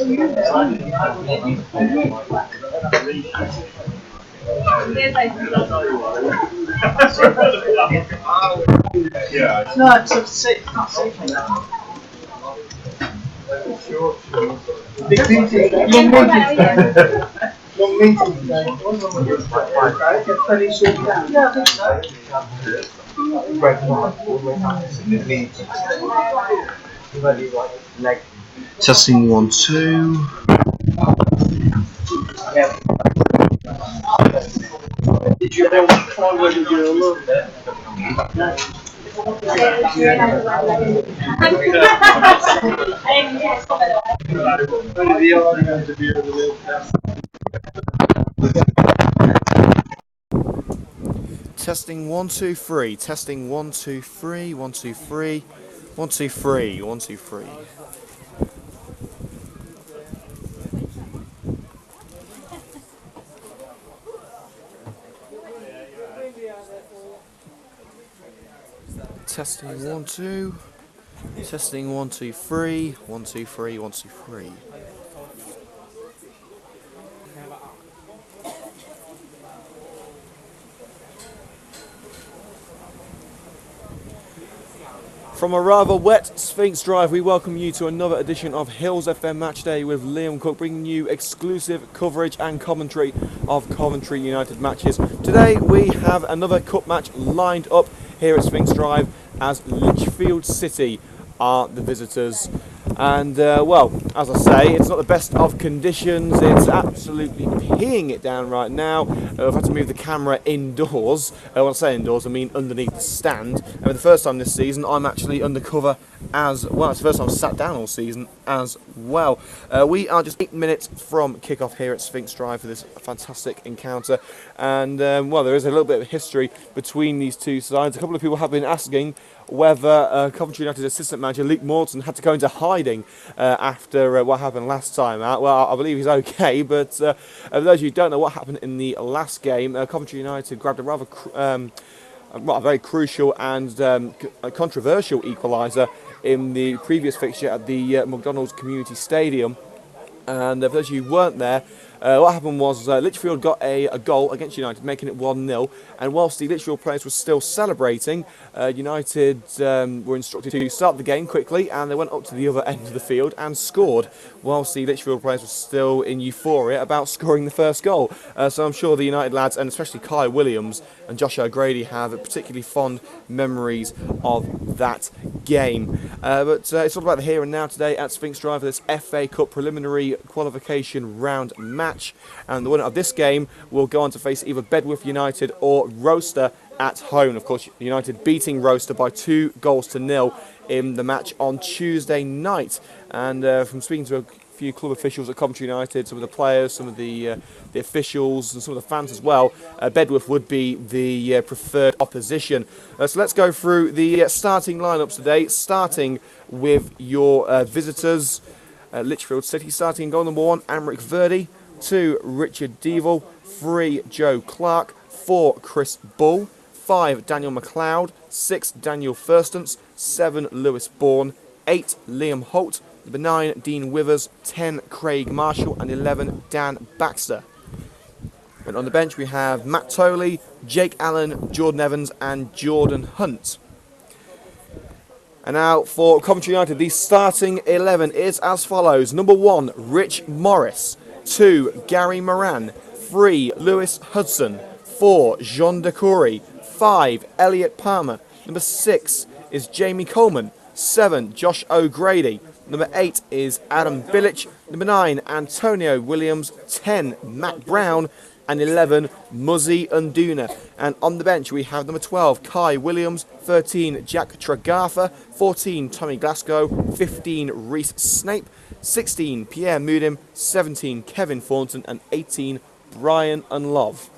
No, it's a sick, not safe like that. Big meeting, long meeting. Long meeting today. Get pretty short down. Yeah, I think so. Testing 1 2. Did you ever try whether you're alone? No. Testing 1 2 3. Testing 1 2 3. 1 2 3. 1 2 3. 1 2 3. Testing 1 2. Testing 1 2 3. 1 2 3. 1 2 3. From a rather wet Sphinx Drive, we welcome you to another edition of Hillz FM Matchday with Liam Cook, bringing you exclusive coverage and commentary of Coventry United matches. Today we have another cup match lined up here at Sphinx Drive as Lichfield City are the visitors. And well, as I say, it's not the best of conditions. It's absolutely peeing it down right now. I've had to move the camera indoors. When I say indoors, I mean underneath the stand. And for the first time this season, I'm actually undercover as well. It's the first time I've sat down all season as well. We are just 8 minutes from kick-off here at Sphinx Drive for this fantastic encounter. And well, there is a little bit of history between these two sides. A couple of people have been asking whether Coventry United assistant manager Luke Morton had to go into hiding after what happened last time out. Well, I believe he's okay, but for those of you who don't know what happened in the last game, Coventry United grabbed a rather a very crucial and controversial equaliser in the previous fixture at the McDonald's Community Stadium. And for those of you who weren't there, what happened was Lichfield got a goal against United, making it 1-0. And whilst the Lichfield players were still celebrating, United were instructed to start the game quickly, and they went up to the other end of the field and scored, whilst the Lichfield players were still in euphoria about scoring the first goal. So I'm sure the United lads, and especially Kai Williams and Josh O'Grady, have particularly fond memories of that game. But it's all about the here and now today at Sphinx Drive for this FA Cup preliminary qualification round match. And the winner of this game will go on to face either Bedworth United or Roaster at home. Of course, United beating Roaster by 2-0 in the match on Tuesday night. And from speaking to a few club officials at Coventry United, some of the players, some of the officials and some of the fans as well, Bedworth would be the preferred opposition. So let's go through the starting lineups today, starting with your visitors. Lichfield City starting in goal number 1, Amric Verdi. 2, Richard Devil. 3, Joe Clark. 4, Chris Bull. 5, Daniel McLeod. 6, Daniel Furstance. 7, Lewis Bourne. 8, Liam Holt. Number 9, Dean Withers. 10, Craig Marshall. And 11, Dan Baxter. And on the bench we have Matt Toley, Jake Allen, Jordan Evans and Jordan Hunt. And now for Coventry United, the starting 11 is as follows. Number 1, Rich Morris. 2, Gary Moran. 3, Lewis Hudson. 4, Jean Decory. 5, Elliot Palmer. Number 6 is Jamie Coleman. 7, Josh O'Grady. Number 8 is Adam Bilic. Number 9, Antonio Williams. 10, Matt Brown. And 11, Muzzy Unduna. And on the bench we have number 12, Kai Williams. 13, Jack Tragartha. 14, Tommy Glasgow. 15, Reece Snape. 16, Pierre Mudim. 17, Kevin Thornton. And 18, Brian Unlove.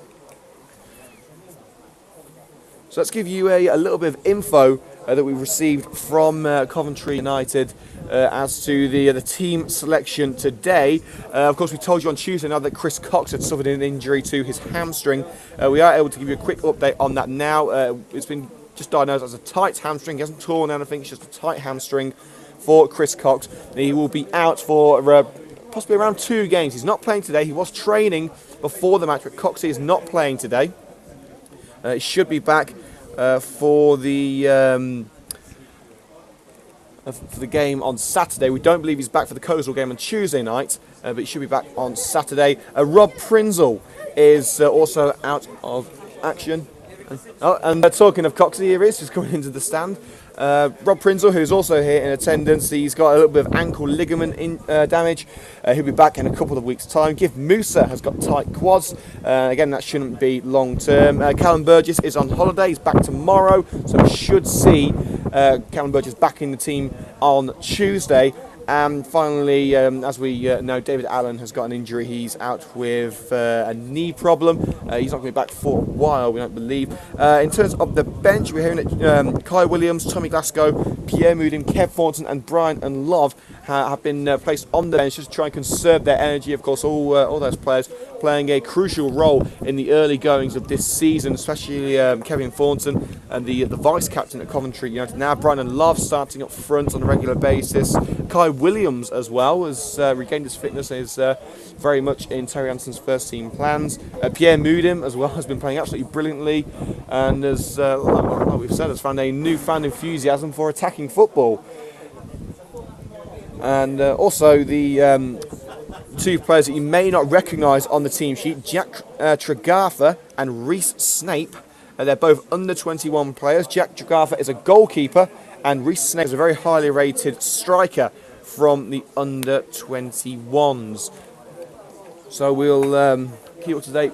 So let's give you a little bit of info that we've received from Coventry United as to the team selection today. Of course, we told you on Tuesday now that Chris Cox had suffered an injury to his hamstring. We are able to give you a quick update on that now. It's been just diagnosed as a tight hamstring. He hasn't torn anything, it's just a tight hamstring for Chris Cox. He will be out for possibly around 2 games. He's not playing today. He was training before the match, but Coxey is not playing today. He should be back for the game on Saturday. We don't believe he's back for the Coleshill game on Tuesday night, but he should be back on Saturday. Rob Prinzel is also out of action. And talking of Coxey, here he is, just coming into the stand. Rob Prinzel, who's also here in attendance, he's got a little bit of ankle ligament damage. He'll be back in a couple of weeks' time. Giv Musa has got tight quads. Again, that shouldn't be long term. Callum Burgess is on holiday. He's back tomorrow, so we should see Callum Burgess back in the team on Tuesday. And finally, as we know, David Allen has got an injury. He's out with a knee problem. He's not going to be back for a while, we don't believe. In terms of the bench, we're hearing that Kai Williams, Tommy Glasgow, Pierre Moodin, Kev Thornton and Brian and Love have been placed on the bench just to try and conserve their energy. Of course, all those players playing a crucial role in the early goings of this season, especially Kevin Thornton and the vice-captain at Coventry United. Now Brian and Love starting up front on a regular basis. Kai Williams as well has regained his fitness, is very much in Terry Anson's first team plans. Pierre Moodin as well has been playing absolutely brilliantly, and as like we've said, has found a newfound enthusiasm for attacking football. And also the 2 players that you may not recognise on the team sheet, Jack Tregartha and Rhys Snape. They're both under 21 players. Jack Tregartha is a goalkeeper, and Rhys Snape is a very highly rated striker from the under 21s. So we'll keep up to date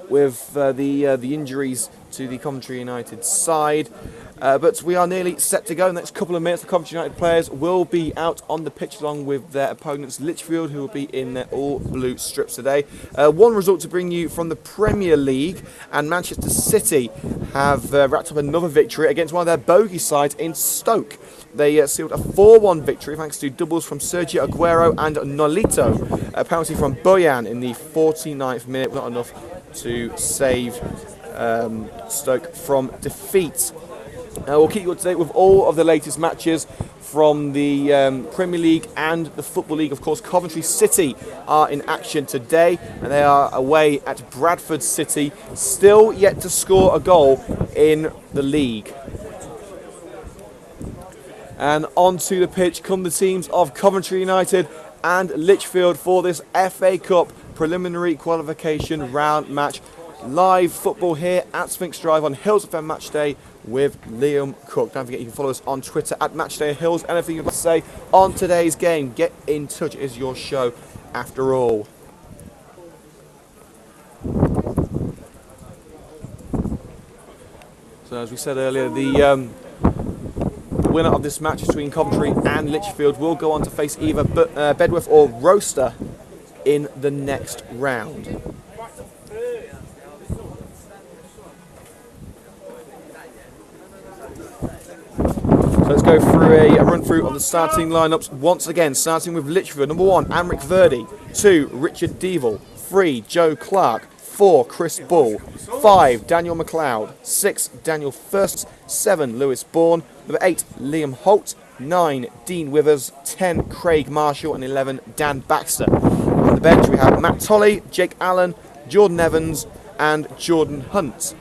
with the injuries to the Coventry United side. But we are nearly set to go. In the next couple of minutes, the Coventry United players will be out on the pitch along with their opponents, Lichfield, who will be in their all-blue strips today. One result to bring you from the Premier League, and Manchester City have wrapped up another victory against one of their bogey sides in Stoke. They sealed a 4-1 victory thanks to doubles from Sergio Aguero and Nolito. A penalty from Boyan in the 49th minute, not enough to save Stoke from defeat. We'll keep you up to date with all of the latest matches from the Premier League and the Football League. Of course, Coventry City are in action today, and they are away at Bradford City, still yet to score a goal in the league. And onto the pitch come the teams of Coventry United and Lichfield for this FA Cup preliminary qualification round match. Live football here at Sphinx Drive on Hillz FM Matchday with Liam Cook. Don't forget you can follow us on Twitter at MatchdayHills. Anything you'd like to say on today's game, get in touch. It is your show after all. So as we said earlier, the winner of this match between Coventry and Lichfield will go on to face either Bedworth or Roster in the next round. So let's go through a run through of the starting lineups once again, starting with Lichfield. Number 1, Amric Verdi. 2, Richard Devil. 3, Joe Clark. 4, Chris Bull. 5, Daniel McLeod. 6, Daniel First. 7, Lewis Bourne. Number 8, Liam Holt. 9, Dean Withers. 10, Craig Marshall. And 11, Dan Baxter. On the bench we have Matt Tolley, Jake Allen, Jordan Evans and Jordan Hunt.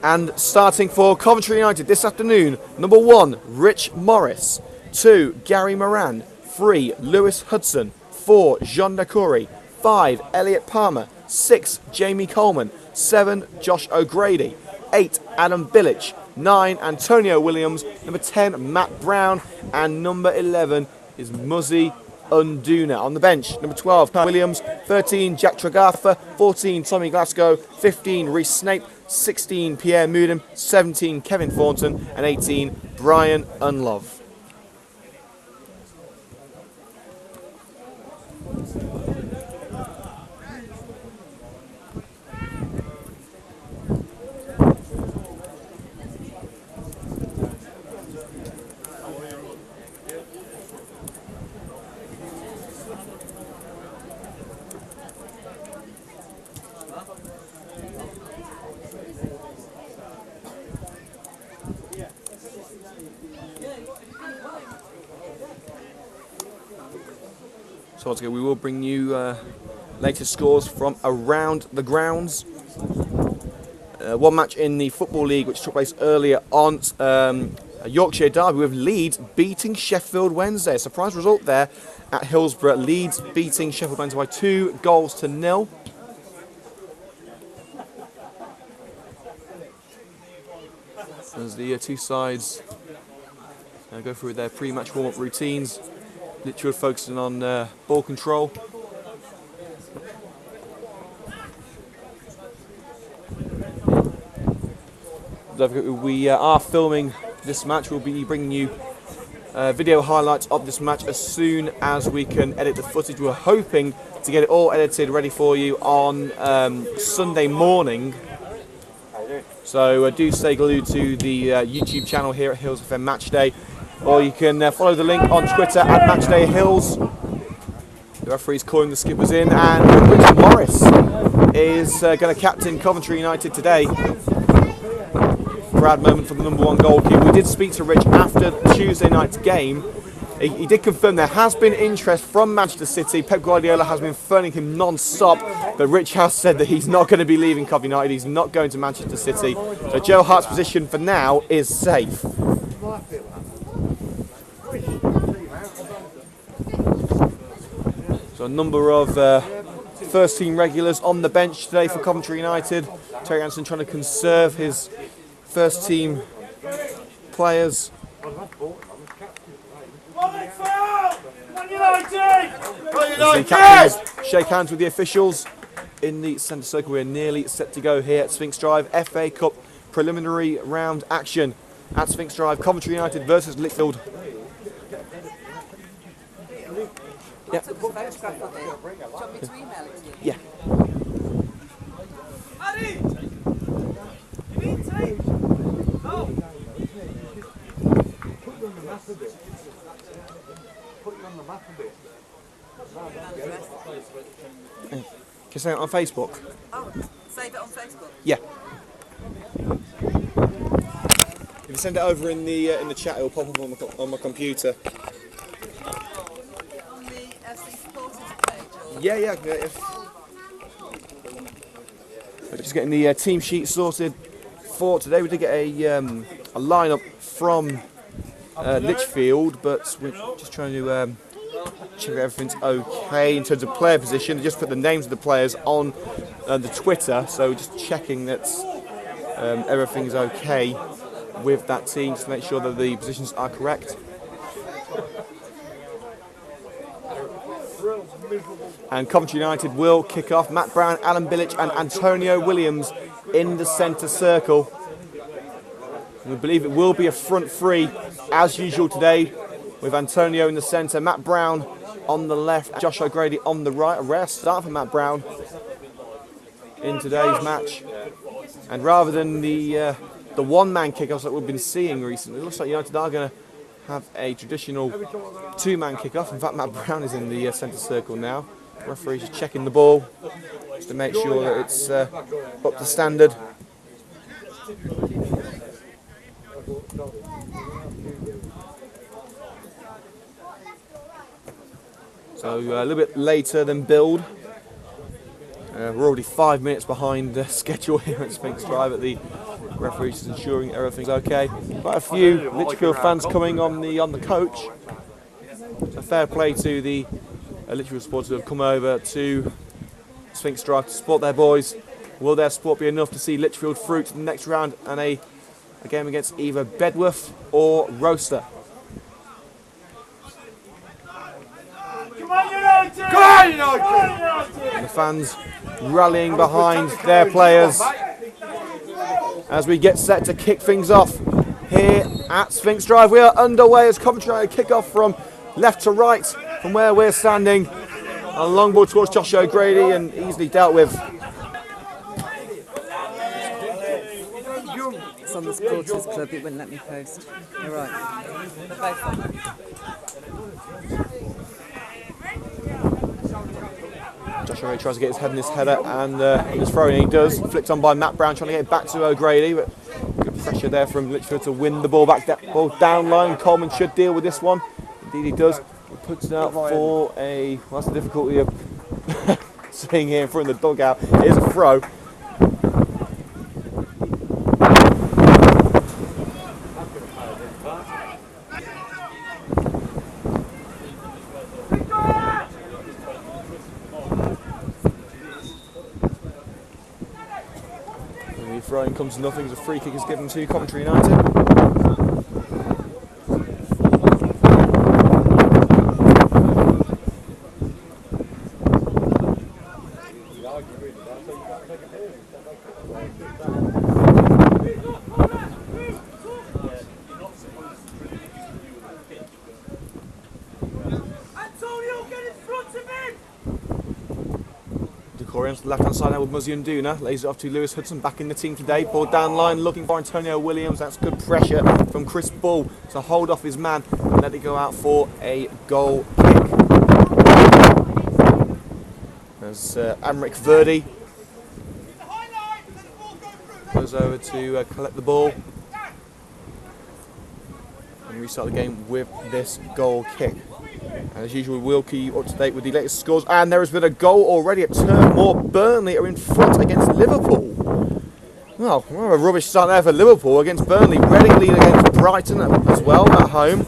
And starting for Coventry United this afternoon, number 1, Rich Morris. 2, Gary Moran. 3, Lewis Hudson. 4, Jean Nakuri. 5, Elliot Palmer. 6, Jamie Coleman. 7, Josh O'Grady. 8, Adam Billich. 9, Antonio Williams. Number 10, Matt Brown. And number 11 is Muzzy Unduna. On the bench, number 12, Williams. 13, Jack Tregartha. 14, Tommy Glasgow. 15, Rhys Snape. 16, Pierre Moodin. 17, Kevin Thornton. And 18, Brian Unlove. So once again, we will bring you latest scores from around the grounds. One match in the Football League which took place earlier on, a Yorkshire derby with Leeds beating Sheffield Wednesday. A surprise result there at Hillsborough. Leeds beating Sheffield Wednesday by 2-0. As the two sides go through their pre-match warm-up routines, Lichfield focusing on ball control. We are filming this match. We'll be bringing you video highlights of this match as soon as we can edit the footage. We're hoping to get it all edited ready for you on Sunday morning. So do stay glued to the YouTube channel here at Hillz FM Matchday, or you can follow the link on Twitter at MatchdayHills. The referee's calling the skippers in, and Richard Morris is going to captain Coventry United today. Proud moment for the #1 goalkeeper. We did speak to Rich after Tuesday night's game. He did confirm there has been interest from Manchester City. Pep Guardiola has been phoning him non-stop, but Rich has said that he's not going to be leaving Coventry United. He's not going to Manchester City. So Joe Hart's position for now is safe. So a number of first team regulars on the bench today for Coventry United. Terry Anderson trying to conserve his first team players. The captains shake hands with the officials in the centre circle. We're nearly set to go here at Sphinx Drive. FA Cup preliminary round action at Sphinx Drive. Coventry United versus Lichfield. Yeah. Yeah. Can you say it on Facebook? Oh, save it on Facebook? Yeah. If you send it over in the chat, it will pop up on my computer. On the FC supporters page? Or? Yeah. We're just getting the team sheet sorted for today. We did get a lineup from Lichfield, but we're just trying to check that everything's okay in terms of player position. I just put the names of the players on the Twitter, so just checking that everything's okay with that team, just to make sure that the positions are correct. And Coventry United will kick off. Matt Brown, Alan Bilic and Antonio Williams in the centre circle. We believe it will be a front three as usual today, with Antonio in the centre, Matt Brown on the left, Josh O'Grady on the right. A rare start for Matt Brown in today's match. And rather than the one-man kickoffs that we've been seeing recently, it looks like United are going to have a traditional two-man kickoff. In fact, Matt Brown is in the centre circle now. The referee's just checking the ball just to make sure that it's up to standard. So a little bit later than billed. We're already 5 minutes behind schedule here at Sphinx Drive. At the referees ensuring everything's okay. Quite a few Lichfield fans coming on the coach. So fair play to the Lichfield supporters who have come over to Sphinx Drive to support their boys. Will their support be enough to see Lichfield through to the next round and a game against either Bedworth or Roster? Come on, United! And the fans rallying behind their players as we get set to kick things off here at Sphinx Drive. We are underway as Coventry kick off from left to right from where we're standing. A long ball towards Josh O'Grady and easily dealt with. It's on the supporters club, it wouldn't let me post. You're right. They're both on. Josh O'Grady tries to get his head in this header and he was throwing, he does. Flicked on by Matt Brown, trying to get it back to O'Grady, but good pressure there from Lichfield to win the ball back, that ball down line. Coleman should deal with this one. Indeed he does. puts it out for a... Well, that's the difficulty of seeing here in front of the dugout. It is a throw. And the throw-in comes to nothing as a free kick is given to Coventry United. Corey onto the left hand side now with Muzzy and Duna. Lays it off to Lewis Hudson, back in the team today. Ball down line, looking for Antonio Williams. That's good pressure from Chris Bull to hold off his man and let it go out for a goal kick. As Amric Verdi goes over to collect the ball and restart the game with this goal kick. And as usual, we'll keep you up to date with the latest scores. And there has been a goal already at Turnmore. Burnley are in front against Liverpool. Well, a rubbish start there for Liverpool against Burnley. Reading lead against Brighton as well at home.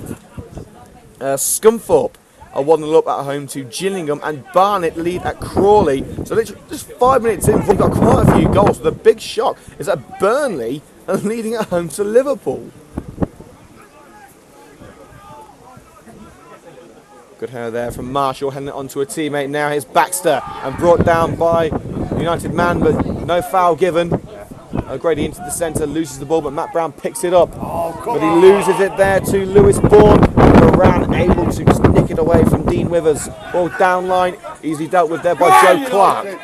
Scunthorpe are 1-0 up at home to Gillingham. And Barnet lead at Crawley. So literally just 5 minutes in, we've got quite a few goals. So the big shock is that Burnley are leading at home to Liverpool. Good header there from Marshall, heading it on to a teammate now. Here's Baxter, and brought down by United man, but no foul given. O'Grady into the centre, loses the ball, but Matt Brown picks it up. But he loses it there to Lewis Bourne. Moran able to nick it away from Dean Withers. Ball down line, easily dealt with there by Joe Clark.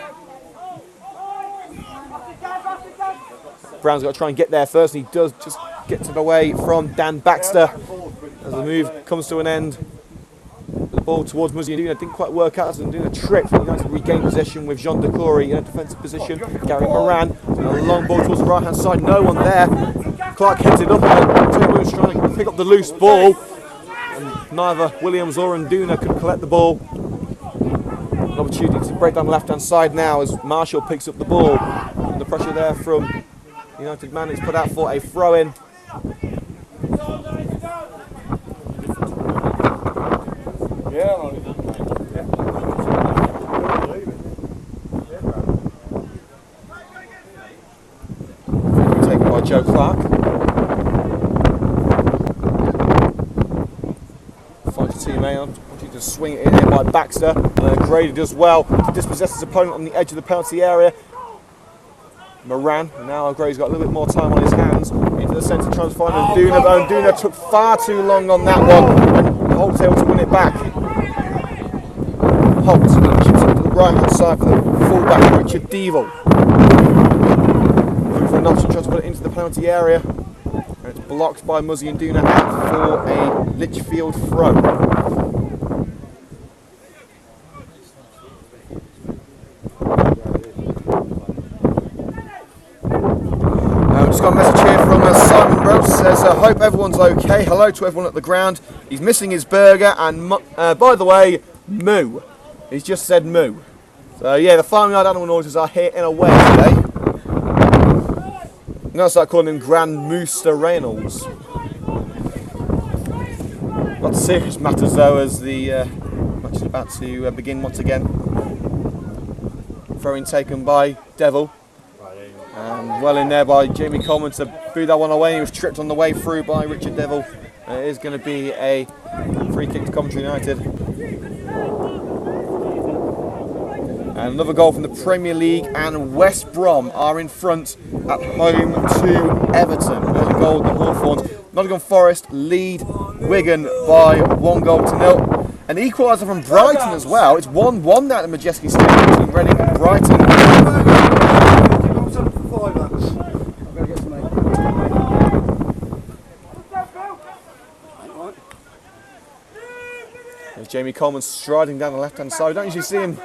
Brown's got to try and get there first, and he does, just gets it away from Dan Baxter. As the move comes to an end. The ball towards Muzzy and Duna didn't quite work out, so doing a trick for United to regain possession with Jean de Corey in a defensive position. Gary Moran, a long ball towards the right hand side, no one there. Clark heads it up, and Tim Williams trying to pick up the loose ball. And neither Williams or Nduna could collect the ball. An opportunity to break down the left hand side now as Marshall picks up the ball. And the pressure there from United man is put out for a throw in. Taken by Joe Clark. Finds a teammate on. Wanting to swing it in here by Baxter. And Grady does well to dispossess his opponent on the edge of the penalty area. Moran, now Grady's got a little bit more time on his hands. Into the centre, trying to find Nduna, but Nduna took far too long on that one. And Holt's able to win it back. Holt chips it to the right hand side for the fullback Richard Devil. Looking for an option, tries to put it into the penalty area. And it's blocked by Muzzy and Duna out for a Lichfield throw. Just got a message here from Simon Rose, says, hope everyone's okay. Hello to everyone at the ground. He's missing his burger and, by the way, moo. He's just said moo. So yeah, the farmyard animal noises are here in a way today. I'm going to start calling him Grand Mooster Reynolds. Not serious matters though, as the match is about to begin once again. Throw-in taken by Devil. And well in there by Jamie Coleman to boot that one away. He was tripped on the way through by Richard Devil. It is going to be a free kick to Coventry United. And another goal from the Premier League, and West Brom are in front at home to Everton. Early goal the Hawthorns. Nottingham Forest lead Wigan by 1-0. An equaliser from Brighton as well. It's 1-1 now at the Majeski Stadium between Reading and Brighton. There's Jamie Coleman striding down the left-hand side. We don't usually see him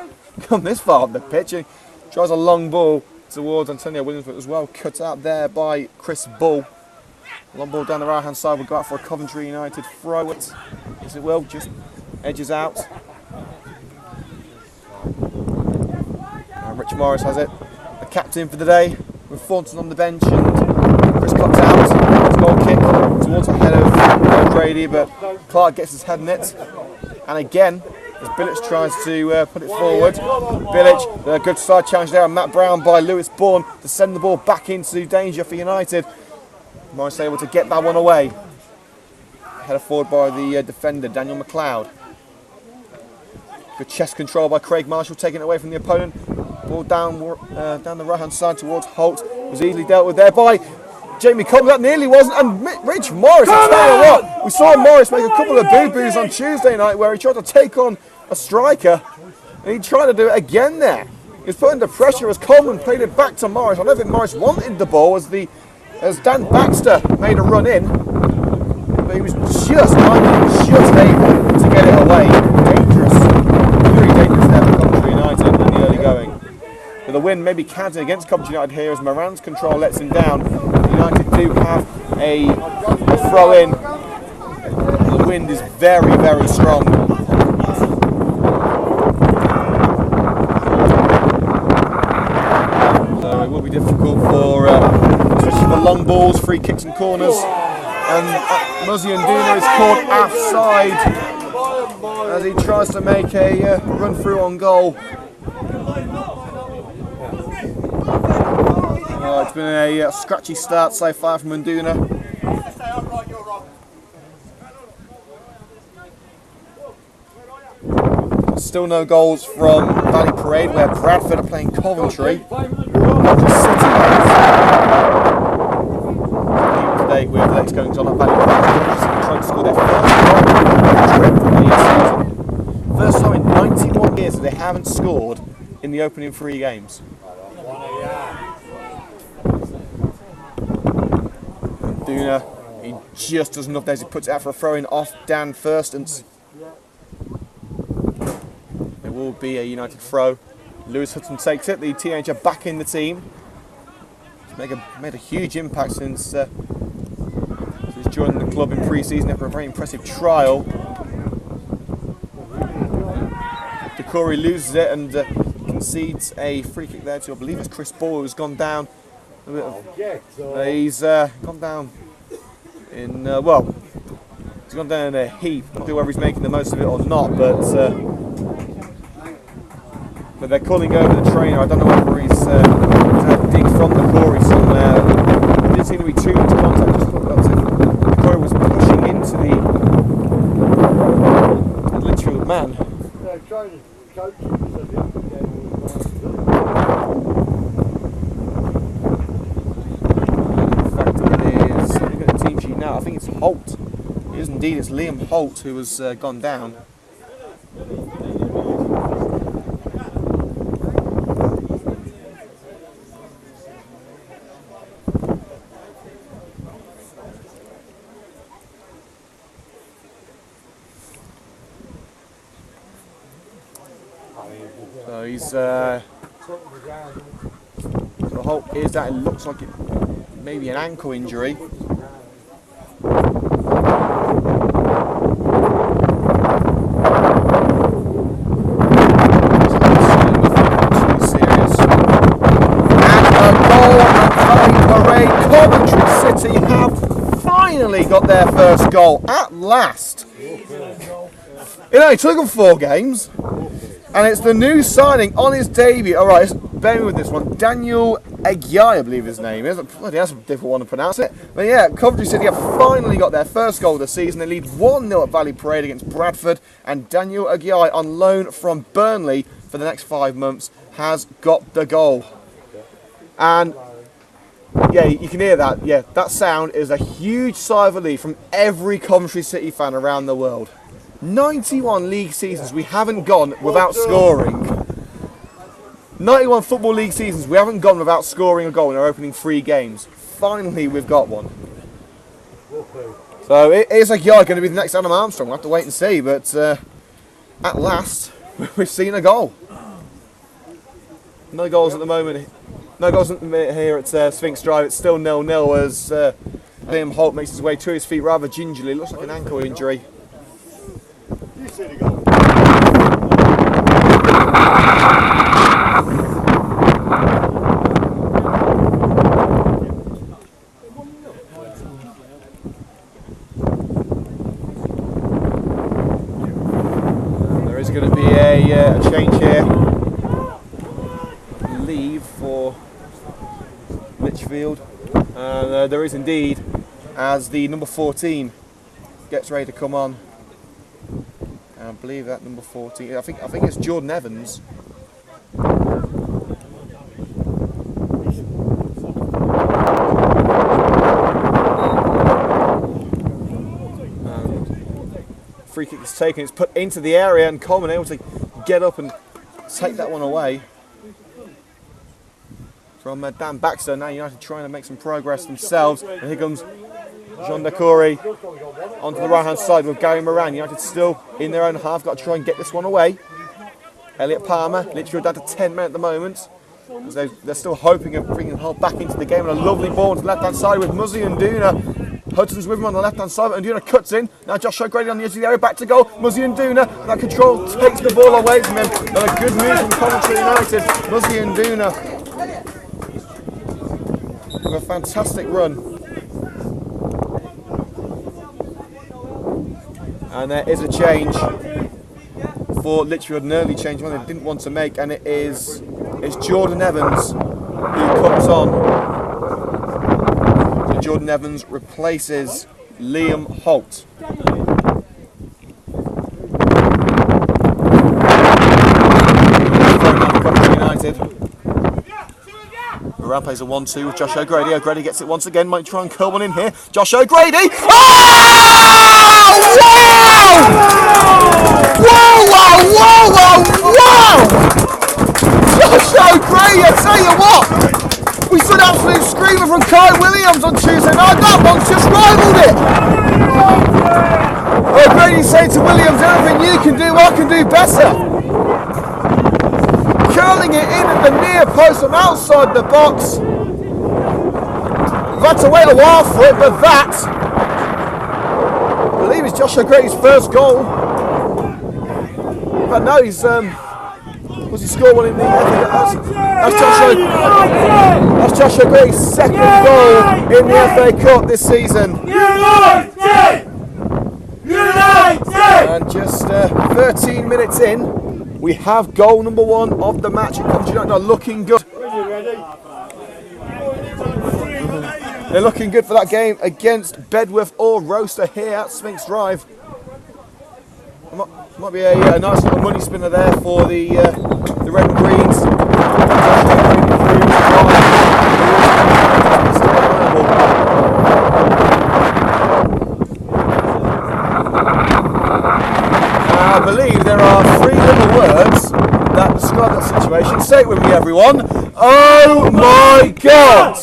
come this far up the pitch. He tries a long ball towards Antonio Williams, but as well cut out there by Chris Bull. Long ball down the right-hand side will go out for a Coventry United throw. As it will, just Edges out. And Rich Morris has it. The captain for the day, with Thornton on the bench and Chris cuts out. It's a goal kick towards the head of O'Grady, but Clark gets his head in it. And again, as Bilic tries to put it forward. Bilic, a good side challenge there, and Matt Brown by Lewis Bourne to send the ball back into danger for United. Morris able to get that one away. Headed forward by the defender, Daniel McLeod. Good chest control by Craig Marshall, taking it away from the opponent. Ball down the right-hand side towards Holt. Was easily dealt with there by Jamie Coleman. That nearly wasn't. And Rich Morris, I tell you what, we saw Morris make a couple of boo-boos on Tuesday night where he tried to take on a striker, and he tried to do it again there. He was put under pressure as Coleman played it back to Morris. I don't think Morris wanted the ball as Dan Baxter made a run in, but he was just able to get it away. Dangerous, very dangerous there for Coventry United in the early going. But the win maybe counted against Coventry United here as Moran's control lets him down. United do have a throw in. The wind is very, very strong. So it will be difficult for, especially for long balls, free kicks and corners. And Muzzy and Duna is caught offside as he tries to make a run through on goal. It's been a scratchy start so far from Nduna. Still no goals from Valley Parade, where Bradford are playing Coventry. Today with Lex going on at Valley Parade, trying to score their first goal. First time in 91 years that they haven't scored in the opening 3 games. Duna, he just does enough there as he puts it out for a throw-in off Dan Thurston's. It will be a United throw. Lewis Hudson takes it, the teenager back in the team. He's made a huge impact since he's joined the club in pre-season after a very impressive trial. Decory loses it and concedes a free kick there to, I believe it's Chris Ball, who's gone down. He's gone down in, he's gone down in a heap. I don't know whether he's making the most of it or not, but they're calling over the trainer. I don't know whether he's had a dig from the Corey somewhere. There didn't seem to be too much contact, just thought the Corey was pushing into the Lichfield man. Now, I think it's Holt. It is indeed, it's Liam Holt who has gone down. So he's so Holt is that. It looks like it maybe an ankle injury. Coventry City have finally got their first goal at last. It only took them 4 games, and it's the new signing on his debut. All right, bear me with this one. Daniel Aguiar, I believe his name is. Bloody, that's a difficult one to pronounce it. But yeah, Coventry City have finally got their first goal of the season. They lead 1-0 at Valley Parade against Bradford, and Daniel Aguiar, on loan from Burnley for the next 5 months, has got the goal. And yeah, you can hear that. Yeah, that sound is a huge sigh of relief from every Coventry City fan around the world. 91 league seasons we haven't gone without scoring. 91 Football League seasons we haven't gone without scoring a goal in our opening 3 games. Finally, we've got one. So it is like going to be the next Adam Armstrong. We'll have to wait and see. But at last, we've seen a goal. No goals at the moment. No goals here at Sphinx Drive. It's still 0-0 as Liam Holt makes his way to his feet rather gingerly. Looks like an ankle injury. You see the goal. going to be a change here. Leave for Lichfield. And there is indeed, as the number 14 gets ready to come on. And I believe that number 14, I think it's Jordan Evans. Free kick is taken, it's put into the area, and Coleman able to get up and take that one away from Dan Baxter. Now United trying to make some progress themselves, and here comes Jean Decory onto the right hand side with Gary Moran. United still in their own half, got to try and get this one away. Elliot Palmer, Lichfield down to 10 men at the moment, as they're still hoping of bringing Hull back into the game, and a lovely ball to the left hand side with Muzzy and Duna. Hudson's with him on the left hand side, and Duna cuts in. Now Josh O'Grady on the edge of the area, back to goal. Muzzy and Duna, that control takes the ball away from him. And a good move from Coventry United. Muzzy and Duna with a fantastic run. And there is a change for Lichfield, an early change, one they didn't want to make, and it's Jordan Evans who comes on. Jordan Evans replaces Liam Holt. Coventry United. Moran plays a 1-2 with Josh O'Grady. O'Grady gets it once again, might try and curl one in here. Josh O'Grady! Oh! Wow! Wow! Josh O'Grady, I tell you what! We saw an absolute screamer from Kai Williams on Tuesday night. That one's just rivaled it. O'Grady saying to Williams, anything you can do, I can do better. Curling it in at the near post from outside the box. We've had to wait a while for it, but that, I believe, is Josh O'Grady's first goal. But no, he's was he scored one in the that's Josh O'Grady's second goal in the FA Cup this season. United! And just 13 minutes in, we have goal number 1 of the match. Coventry United are looking good. They're looking good for that game against Bedworth or Roster here at Sphinx Drive. Might be a nice little money spinner there for the Red and Greens. I believe there are 3 little words that describe that situation. Say it with me, everyone. Oh my God!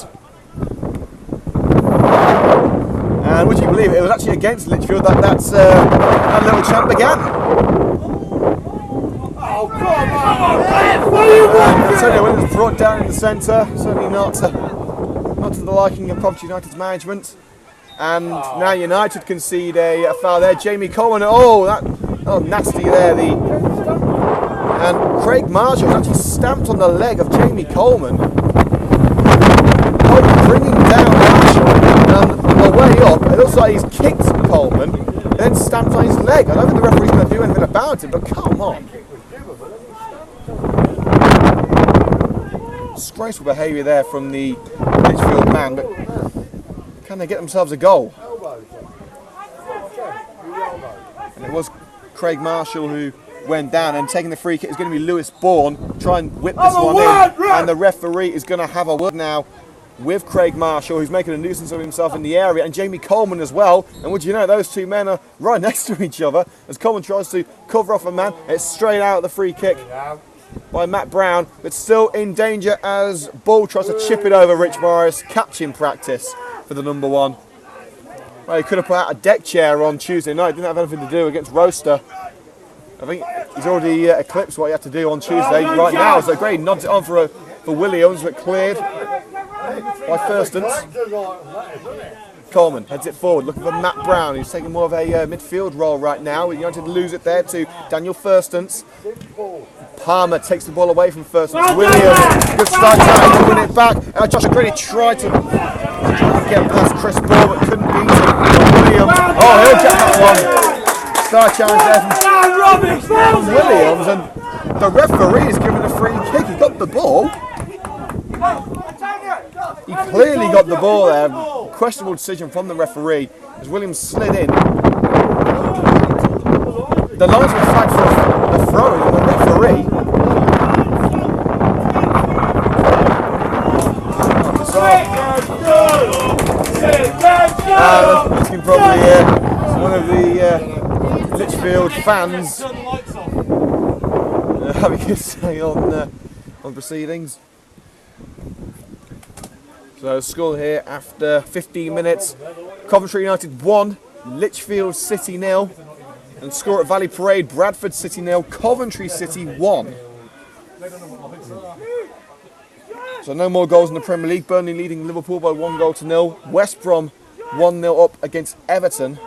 And would you believe it was actually against Lichfield that that little champ began. Oh, come on! Antonio Williams brought down in the centre, certainly not to the liking of Coventry United's management. And now United concede a foul there. Jamie Coleman, nasty there. And Craig Marshall was actually stamped on the leg of Jamie Coleman. Bringing down Marshall, and on the way up, it looks like he's kicked Coleman, and then stamped on his leg. I don't think the referee's going to do anything about it, but come on. Disgraceful behaviour there from the Lichfield man, but can they get themselves a goal? And it was Craig Marshall who went down, and taking the free kick is going to be Lewis Bourne. Try and whip this one in, and the referee is going to have a word now with Craig Marshall, who's making a nuisance of himself in the area, and Jamie Coleman as well. And would you know, those 2 men are right next to each other as Coleman tries to cover off a man. It's straight out the free kick by Matt Brown, but still in danger as Bull tries to chip it over Rich Morris. Catching practice for the number 1. Well, he could have put out a deck chair on Tuesday night. Didn't have anything to do against Roster. I think he's already eclipsed what he had to do on Tuesday right now. So Gray nods it on for Williams, but cleared by Firstons. Coleman heads it forward, looking for Matt Brown, who's taking more of a midfield role right now. United lose it there to Daniel Firstons. Palmer takes the ball away from Firstons. Williams, good start trying to win it back. Josh O'Grady tried to get past Chris Ball, but couldn't beat him. Williams, he'll get that one. Star challenge there from from Williams, and the referee is giving a free kick. He got the ball. He clearly got the ball there. Questionable decision from the referee as Williams slid in. The linesman flagged for a throw-in on the referee. You can probably hear one of the Lichfield fans having a say on proceedings. So score here after 15 minutes. Coventry United 1, Lichfield City 0. And score at Valley Parade, Bradford City 0, Coventry City 1. So no more goals in the Premier League. Burnley leading Liverpool by 1-0. West Brom 1-0 up against Everton.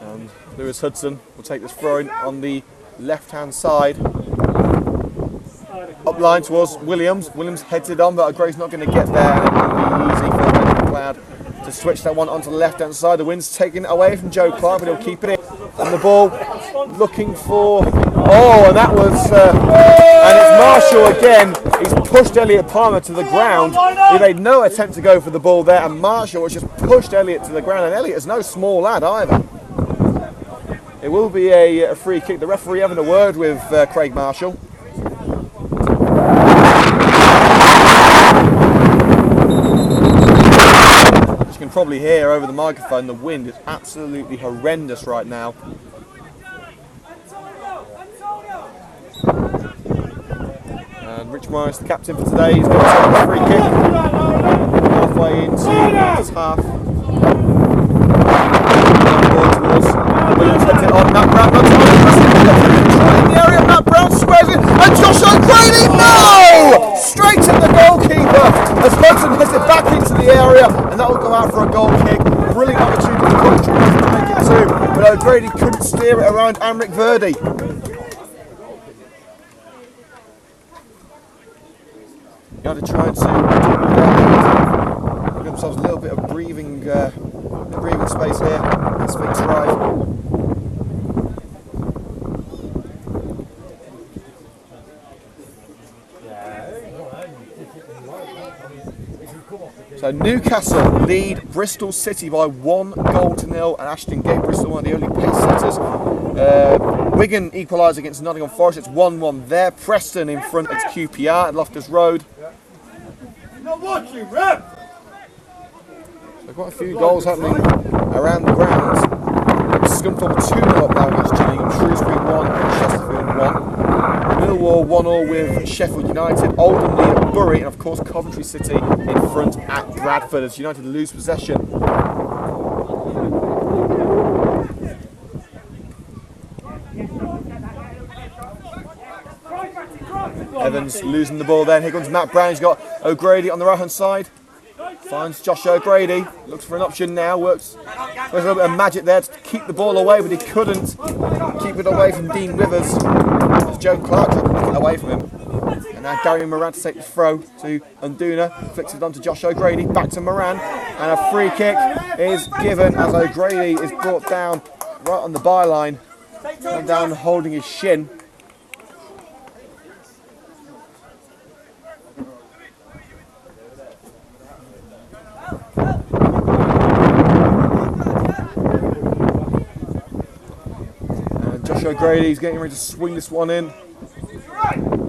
And Lewis Hudson will take this throw in on the left-hand side. Up line towards Williams. Williams heads it on, but O'Grady's not going to get there. And it will be easy for McLeod to switch that one onto the left-hand side. The wind's taking it away from Joe Clark, but he'll keep it in. And the ball looking for... Oh, and that was... and it's Marshall again. He's pushed Elliot Palmer to the ground. He made no attempt to go for the ball there, and Marshall has just pushed Elliot to the ground. And Elliot is no small lad either. It will be a free kick. The referee having a word with Craig Marshall. As you can probably hear over the microphone, the wind is absolutely horrendous right now. And Rich Morris, the captain for today, he's going to take a free kick halfway into his half. Williams heads it on, Matt Brown runs on in the area, Matt Brown squares it, and Josh O'Grady, no! Straight at the goalkeeper as Hudson heads it back into the area, and that will go out for a goal kick. Brilliant opportunity for Coventry to make it two, but O'Grady couldn't steer it around Amric Verdi. You had to try and give themselves a little bit of breathing space here. Let's big try. So Newcastle lead Bristol City by 1-0, and Ashton gave Bristol one of the only pace setters. Wigan equalised against Nottingham Forest. It's 1-1 there. Preston in front at QPR at Loftus Road. Not watching, ref! So quite a few goals happening around the grounds. Scunthorpe 2-0 up now against Gillingham. Shrewsbury 1, Chesterfield 1. Millwall 1-0 with Sheffield United. Oldham lead at Bury, and of course Coventry City in front at Bradford as United lose possession. Evans losing the ball then. Here comes Matt Brown. He's got O'Grady on the right hand side. Finds Josh O'Grady. Looks for an option now. Works. There's a little bit of magic there to keep the ball away, but he couldn't keep it away from Dean Withers. As Joe Clark took it away from him. And now Gary Moran to take the throw to Unduna. Flicks it on to Josh O'Grady. Back to Moran. And a free kick is given as O'Grady is brought down right on the byline. And down holding his shin. O'Grady's getting ready to swing this one in,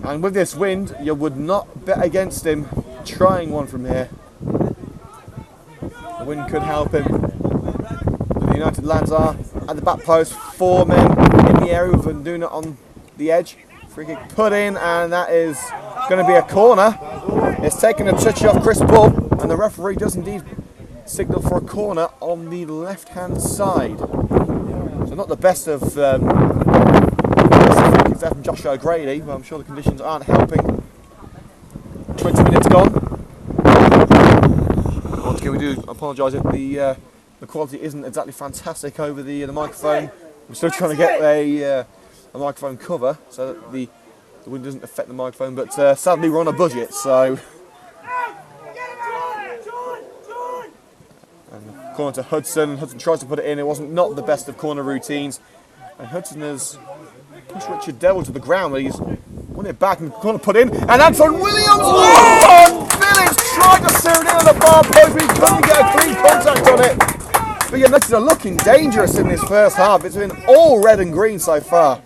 and with this wind you would not bet against him trying one from here. The wind could help him. The United lads are at the back post, 4 men in the area with Unduna on the edge. Free kick put in, and that is going to be a corner. It's taken a touch off Chris Bull, and the referee does indeed signal for a corner on the left hand side. So not the best of there from Josh O'Grady, but I'm sure the conditions aren't helping. 20 minutes gone. Once again, we do apologise if the quality isn't exactly fantastic over the microphone. We're still trying to get a microphone cover so that the the wind doesn't affect the microphone, but sadly we're on a budget, so. And corner to Hudson. Hudson tries to put it in. It wasn't not the best of corner routines. And Hudson has pushed Richard Devil to the ground, but he's won it back and corner put in. And Anton Williams! Oh! Village tried to sear it in on the far post, but he couldn't get a clean contact on it. But United are looking dangerous in this first half. It's been all red and green so far.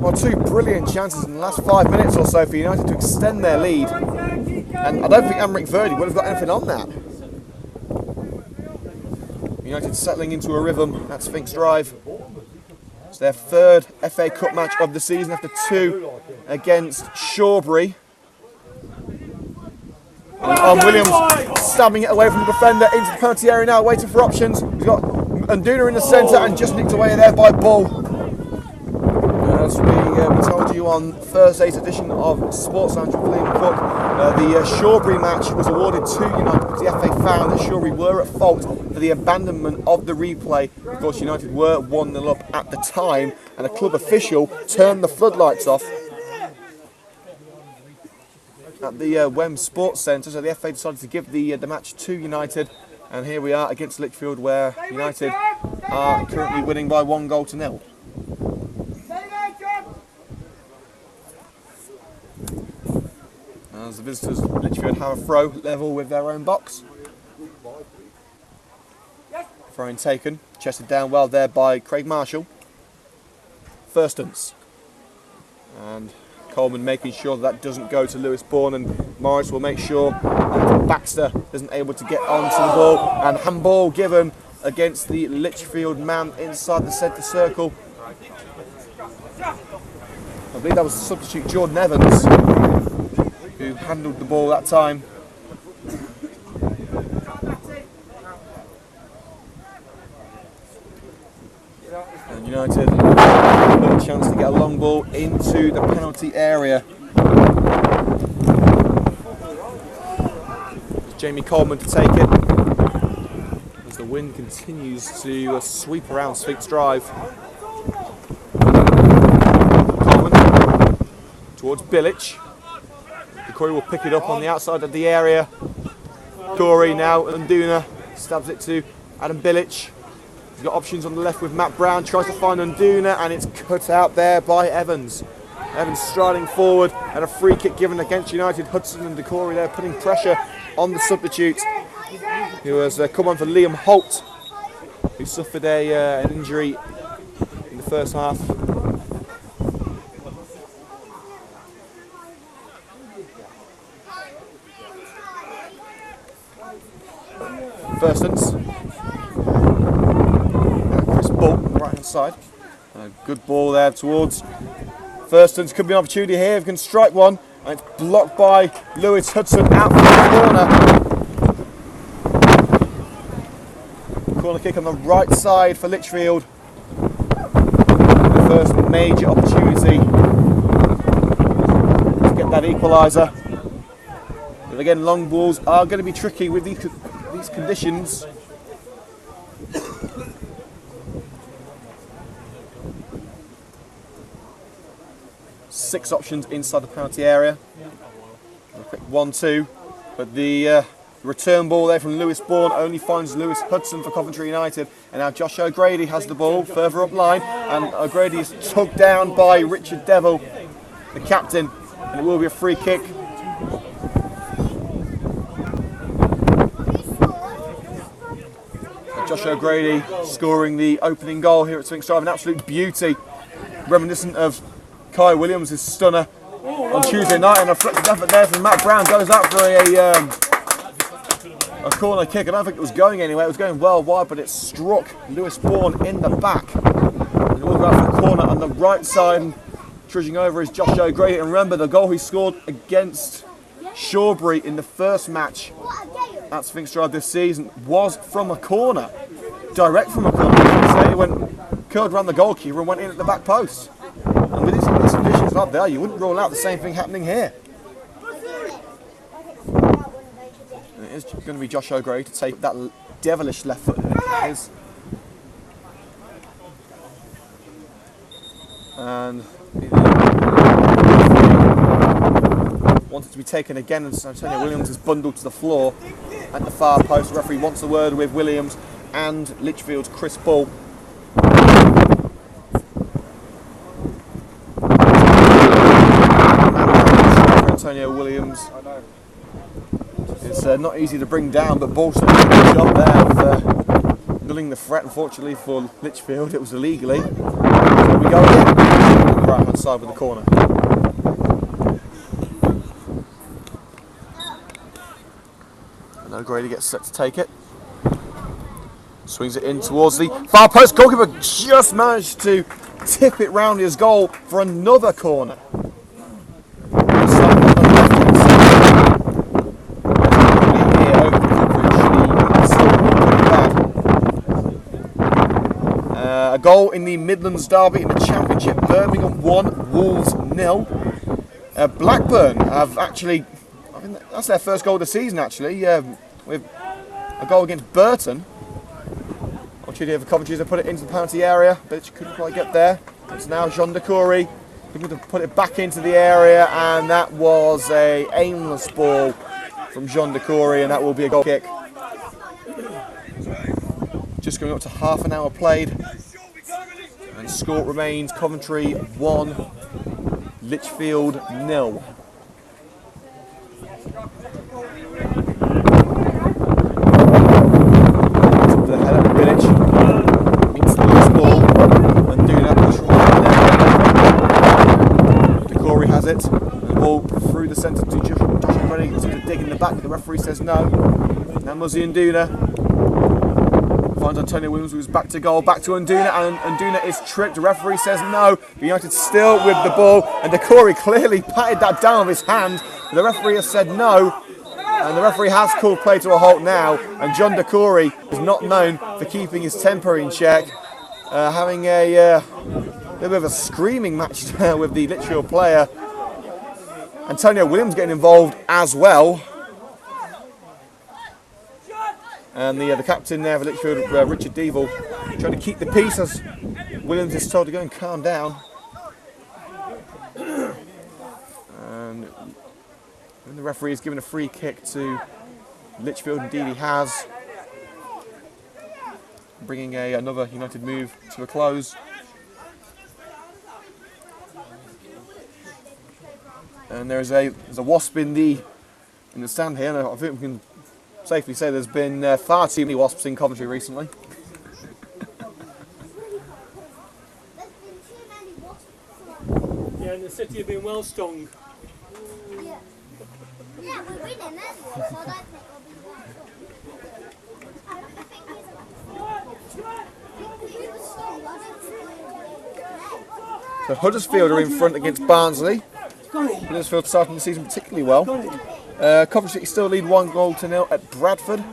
Well, two brilliant chances in the last 5 minutes or so for United to extend their lead. And I don't think Amric Verdi would have got anything on that. United settling into a rhythm at Sphinx Drive. It's their third FA Cup match of the season after 2 against Shawbury. And Williams stabbing it away from the defender into the penalty area now, waiting for options. He's got Nduna in the centre and just nicked away there by Bull. As we told you on Thursday's edition of Sports Lounge with Liam Cook, the Shawbury match was awarded to United because the FA found that Shawbury were at fault for the abandonment of the replay. Of course, United were 1-0 up at the time, and a club official turned the floodlights off at the Wem Sports Centre, so the FA decided to give the match to United, and here we are against Lichfield, where United are currently winning by 1-0. As the visitors, Lichfield have a throw level with their own box. Throw-in taken, chested down well there by Craig Marshall. Firstance. And Coleman making sure that doesn't go to Lewis Bourne, and Morris will make sure that Baxter isn't able to get onto the ball. And handball given against the Lichfield man inside the centre circle. I believe that was the substitute Jordan Evans who handled the ball that time. And United with a chance to get a long ball into the penalty area. It's Jamie Coleman to take it as the wind continues to sweep around Sphinx Drive. Coleman towards Bilic. Corey will pick it up on the outside of the area. Corey now, Nduna stabs it to Adam Bilic. He's got options on the left with Matt Brown, tries to find Nduna, and it's cut out there by Evans. Evans striding forward, and a free kick given against United. Hudson and Decory there putting pressure on the substitute, who has come on for Liam Holt, who suffered an injury in the first half. Firstance. Chris Bull, right hand side. A good ball there towards Firstance. Could be an opportunity here if he can strike one. And it's blocked by Lewis Hudson out from the corner. Corner kick on the right side for Lichfield. The first major opportunity to get that equaliser. But again, long balls are going to be tricky with these conditions. Six options inside the penalty area. A quick 1-2, but the return ball there from Lewis Bourne only finds Lewis Hudson for Coventry United, and now Josh O'Grady has the ball further up line, and O'Grady is tugged down by Richard Devil, the captain, and it will be a free kick. Josh O'Grady scoring the opening goal here at Sphinx Drive, an absolute beauty, reminiscent of Kai Williams' stunner on Tuesday night, and a flick effort there from Matt Brown goes out for a corner kick. I don't think it was going anywhere, it was going well wide, but it struck Lewis Bourne in the back. And it will go out for a corner on the right side, and trudging over is Josh O'Grady. And remember, the goal he scored against Shawbury in the first match at Sphinx Drive this season was from a corner, direct from a corner. It went curled around the goalkeeper and went in at the back post. And with these conditions up there, you wouldn't rule out the same thing happening here. And it is going to be Josh O'Grady to take that devilish left foot. And wanted to be taken again, and Antonio Williams is bundled to the floor at the far post. The referee wants a word with Williams and Lichfield's Chris Ball. Antonio Williams. It's not easy to bring down, but Ball did a good job there of nulling the threat. Unfortunately for Lichfield, it was illegally. So we go again, right hand side with the corner. And O'Grady gets set to take it. Swings it in towards the far post. Goalkeeper just managed to tip it round his goal for another corner. A goal in the Midlands derby in the Championship. Birmingham 1, Wolves 0. Blackburn have actually, I think that's their first goal of the season actually, with a goal against Burton. Opportunity for Coventry to put it into the penalty area, but she couldn't quite get there. It's now Jean de Coury looking to put it back into the area, and that was a aimless ball from Jean de Coury, and that will be a goal kick. Just going up to half an hour played, and score remains Coventry 1, Lichfield 0. The head up Greenwich into the loose ball, and doing that push. De Coury has it, the ball through the centre to Josh ready to dig in the back. The referee says no. Now Muzzy and Duna finds Antonio Williams, who's back to goal, back to Unduna, and Unduna is tripped. The referee says no. United still with the ball, and De Coury clearly patted that down with his hand. The referee has said no, and the referee has called play to a halt now. And John De Coury is not known for keeping his temper in check, having a little bit of a screaming match there with the Lichfield player. Antonio Williams getting involved as well. And the captain there for Lichfield, Richard Devil, trying to keep the peace as Williams is told to go and calm down. And the referee is given a free kick to Lichfield, indeed he has, bringing another United move to a close. And there's a wasp in the stand here, and I think we can safely say there's been far too many wasps in Coventry recently. Yeah, and the city have been well stung. Yeah. Yeah, we're winning then, so I don't think we'll be So Huddersfield are in front against Barnsley. Huddersfield starting the season particularly well. Coventry still lead 1-0 at Bradford,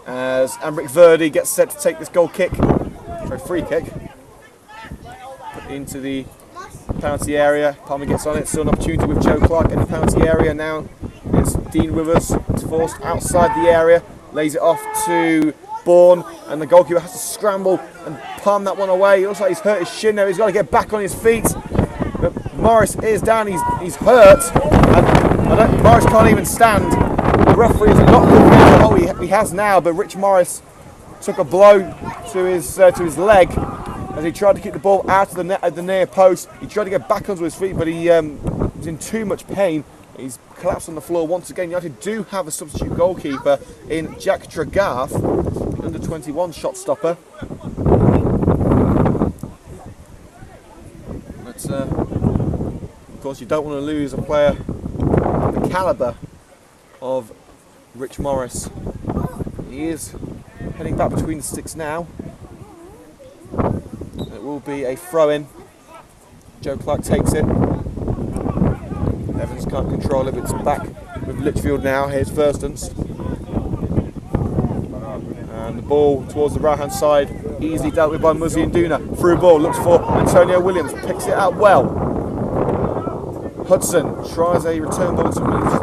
as Ambrick Verdi gets set to take this goal kick, sorry, free kick, put into the penalty area. Palmer gets on it, still an opportunity with Joe Clark in the penalty area. Now it's Dean Withers, it's forced outside the area, lays it off to Bourne, and the goalkeeper has to scramble and palm that one away. It looks like he's hurt his shin there, he's got to get back on his feet. But Morris is down, he's hurt, and Morris can't even stand. The referee is not looking at he has now, but Rich Morris took a blow to his leg as he tried to keep the ball out of the net at the near post. He tried to get back onto his feet, but he was in too much pain. He's collapsed on the floor once again. United do have a substitute goalkeeper in Jack Tregarth, under 21 shot stopper. But of course, you don't want to lose a player of the calibre of Rich Morris. He is heading back between the sticks now. It will be a throw-in. Joe Clark takes it. Evans can't control it, but it's back with Lichfield now. Here's Thurston's. And the ball towards the right-hand side, easily dealt with by Muzzy and Duna. Through ball, looks for Antonio Williams, picks it out well. Hudson tries a return ball to move too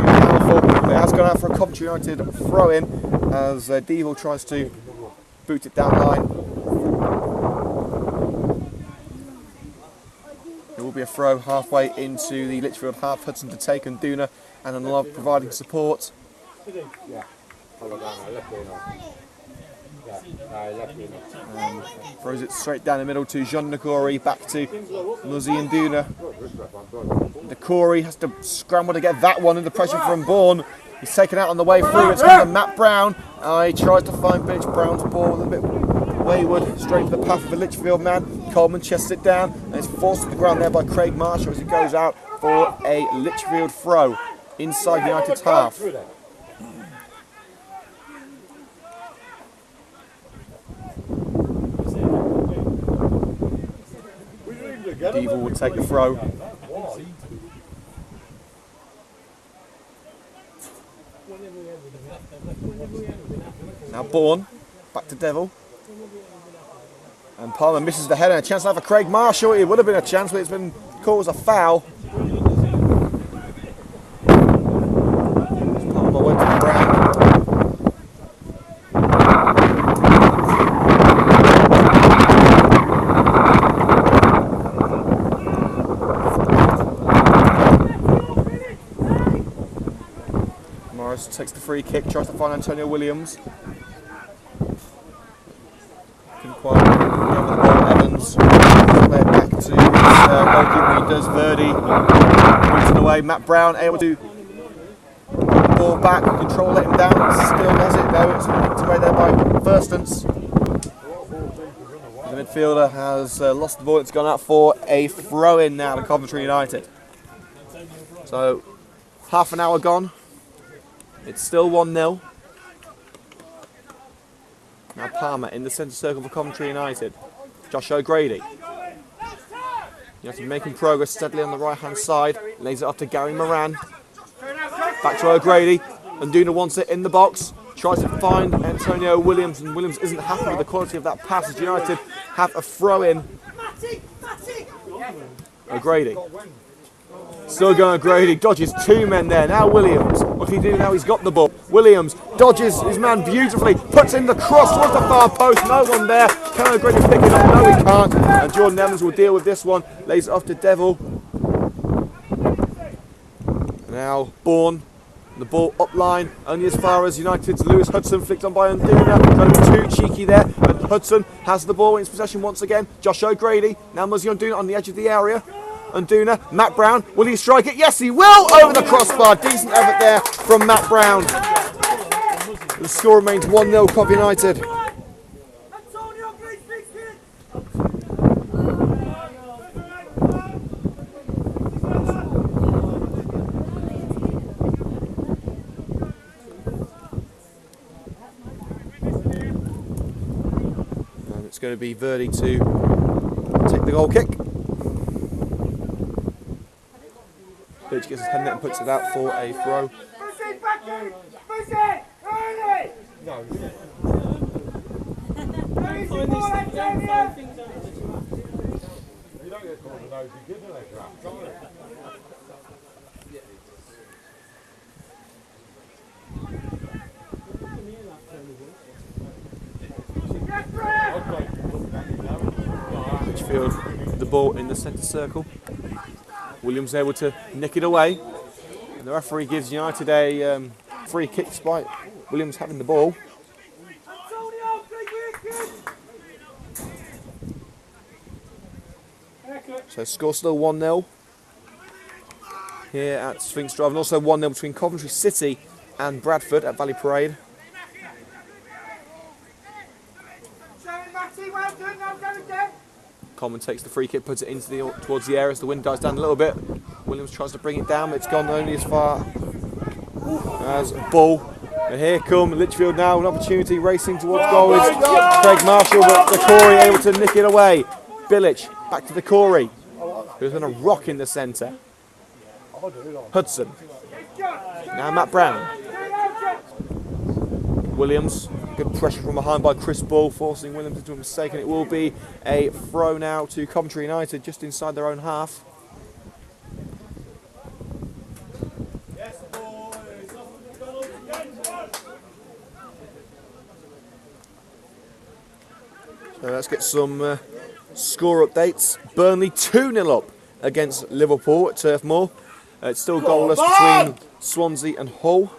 powerful. It has gone out for a Coventry United throw-in as Devil tries to boot it down line. It will be a throw halfway into the Lichfield half. Hudson to take and Duna and Love providing support. Throws it straight down the middle to Jean Nagori, back to Muzzy and Duna. Nagori has to scramble to get that one under pressure from Bourne. He's taken out on the way through. It's come to Matt Brown. He tries to find Village. Brown's ball a little bit wayward, straight to the path of the Lichfield man. Coleman chests it down and it's forced to the ground there by Craig Marshall as he goes out for a Lichfield throw inside United's half. Devil will take the throw. Now Bourne, back to Devil. And Palmer misses the header and a chance now for Craig Marshall. It would have been a chance, but it's been called as a foul. Palmer went to the ground. Morris takes the free kick, tries to find Antonio Williams. Evans, play it back to his goalkeeper, he does. Verdi, moves it away. Matt Brown able to get the ball back, control, let him down. Still does it though, it's nicked away there by Firstance. The midfielder has lost the ball, it's gone out for a throw in now to Coventry United. So, half an hour gone, it's still 1-0. Now Palmer in the centre circle for Coventry United. Josh O'Grady. United making progress steadily on the right hand side. Lays it off to Gary Moran. Back to O'Grady. And Duna wants it in the box. Tries to find Antonio Williams. And Williams isn't happy with the quality of that pass as United have a throw in. O'Grady. Still going O'Grady. Dodges two men there. Now Williams. What can he do now? He's got the ball. Williams dodges his man beautifully, puts in the cross towards the far post, no one there. Can O'Grady pick it up? No, he can't. And Jordan Evans will deal with this one, lays it off to Devil. Now Bourne, the ball up line, only as far as United's Lewis Hudson, flicked on by Unduna. Trying to be too cheeky there, but Hudson has the ball in his possession once again. Josh O'Grady, now Muzzy Unduna on the edge of the area. Unduna, Matt Brown, will he strike it? Yes, he will, over the crossbar. Decent effort there from Matt Brown. The score remains 1-0 Cov United. And it's going to be Verdi to take the goal kick. Birch gets his head net and puts it out for a throw. Lichfield, the ball in the centre circle. Williams able to nick it away. And the referee gives United a free kick despite Williams having the ball. So score still 1-0 here at Sphinx Drive, and also 1-0 between Coventry City and Bradford at Valley Parade. Coleman takes the free kick, puts it into towards the area as the wind dies down a little bit. Williams tries to bring it down, but it's gone only as far as Bull. And here come Lichfield now, an opportunity racing towards goal. It's Craig Marshall, but the Corey able to nick it away. Billich back to the Corey, who's going to rock in the centre. Hudson. Now Matt Brown. Williams. Good pressure from behind by Chris Bull, forcing Williams into a mistake, and it will be a throw now to Coventry United just inside their own half. So let's get some score updates. Burnley 2-0 up against Liverpool at Turf Moor. It's still goalless between Swansea and Hull.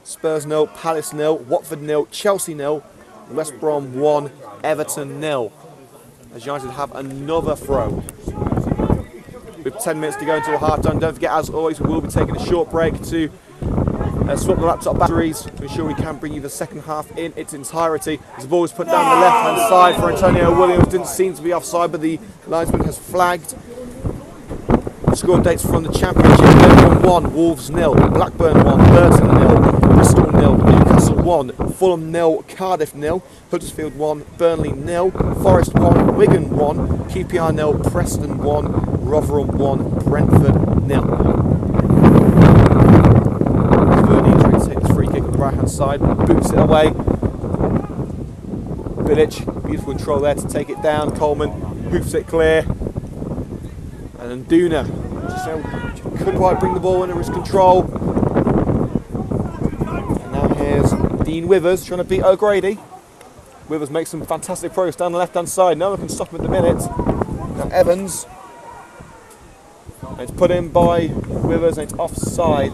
Spurs 0, Palace 0, Watford 0, Chelsea 0, West Brom 1, Everton 0. As United have another throw. With 10 minutes to go until half time. Don't forget, as always, we will be taking a short break to swap the laptop batteries to ensure we can bring you the second half in its entirety. As the ball was put down the left hand side for Antonio Williams. Didn't seem to be offside, but the linesman has flagged. Score dates from the Championship: Birmingham 1, Wolves 0, Blackburn 1, Burton 0, Bristol 0, Newcastle 1, Fulham 0, Cardiff 0, Huddersfield 1, Burnley 0, Forest 1, Wigan 1, QPR 0, Preston 1, Rotherham 1, Brentford 0. Verdi trying to take this free kick on the right hand side, boots it away. Bilic, beautiful control there to take it down. Coleman hoops it clear. And Nduna just couldn't quite bring the ball under his control. And now here's Dean Withers trying to beat O'Grady. Withers makes some fantastic progress down the left hand side. No one can stop him at the minute. Now Evans. And it's put in by Withers and it's offside.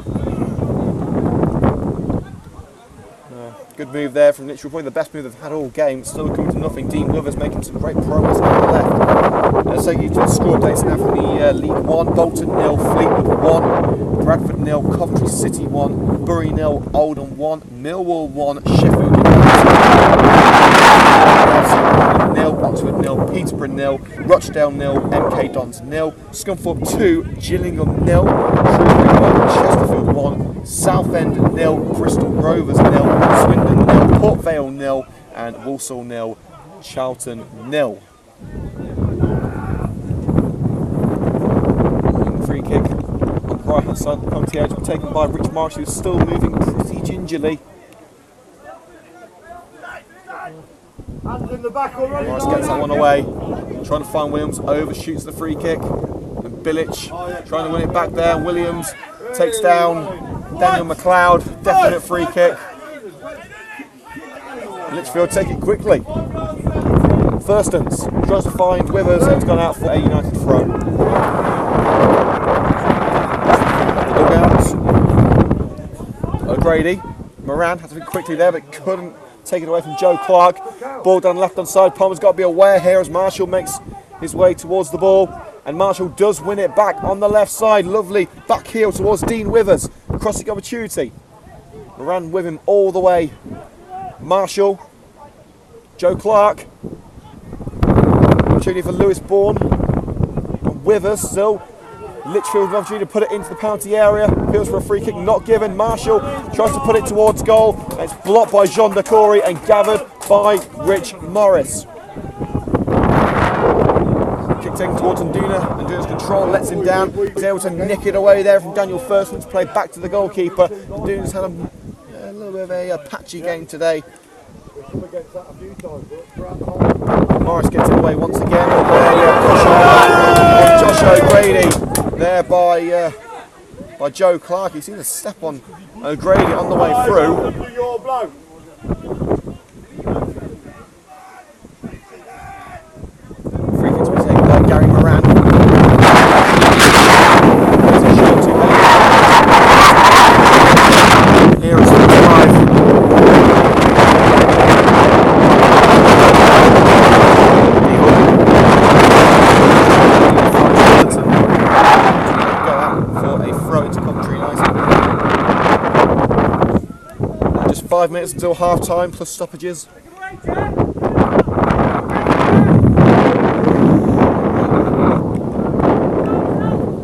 Good move there from Lichfield, probably the best move they've had all game. It's still coming to nothing. Dean Withers making some great progress on the left. Let's take you to the score updates now from the League 1. Bolton 0, Fleetwood 1, Bradford 0, Coventry City 1, Bury 0, Oldham 1, Millwall 1, Sheffield 0, Oxford 0, Peterborough 0, Rochdale 0, MK Dons 0, Scunthorpe 2, Gillingham 0, Shrewsbury 1, Chesterfield 1, Southend 0, Bristol Rovers 0, Swindon 0, Port Vale 0, and Walsall 0, Charlton 0. Free kick on the right hand side of the penalty area, taken by Rich Marsh, who's still moving pretty gingerly. Morris gets that one away, trying to find Williams, overshoots the free kick, and Bilic trying to win it back there. Williams takes down Daniel McLeod, definite free kick. Lichfield take it quickly. Thurstons tries to find Withers and it's gone out for a United throw. O'Grady, Moran had to be quickly there but couldn't take it away from Joe Clark. Ball down the left hand side. Palmer's got to be aware here as Marshall makes his way towards the ball. And Marshall does win it back on the left side. Lovely back heel towards Dean Withers. Crossing opportunity. Moran with him all the way. Marshall. Joe Clark. Opportunity for Lewis Bourne. And Withers still. Lichfield with opportunity to put it into the penalty area. Appeals for a free kick, not given. Marshall tries to put it towards goal. And it's blocked by Jean de Corey and gathered by Rich Morris. Kicked in towards Nduna. Nduna's control lets him down. He's able to nick it away there from Daniel Thurston to play back to the goalkeeper. Nduna's had a little bit of a patchy game today. Morris gets it away once again. Josh O'Grady there by Joe Clark. He seems to step on O'Grady on the way through. Free kick to be taken by Gary Moran. Here is the drive. For a throw into Coventry United. Just 5 minutes until half time plus stoppages.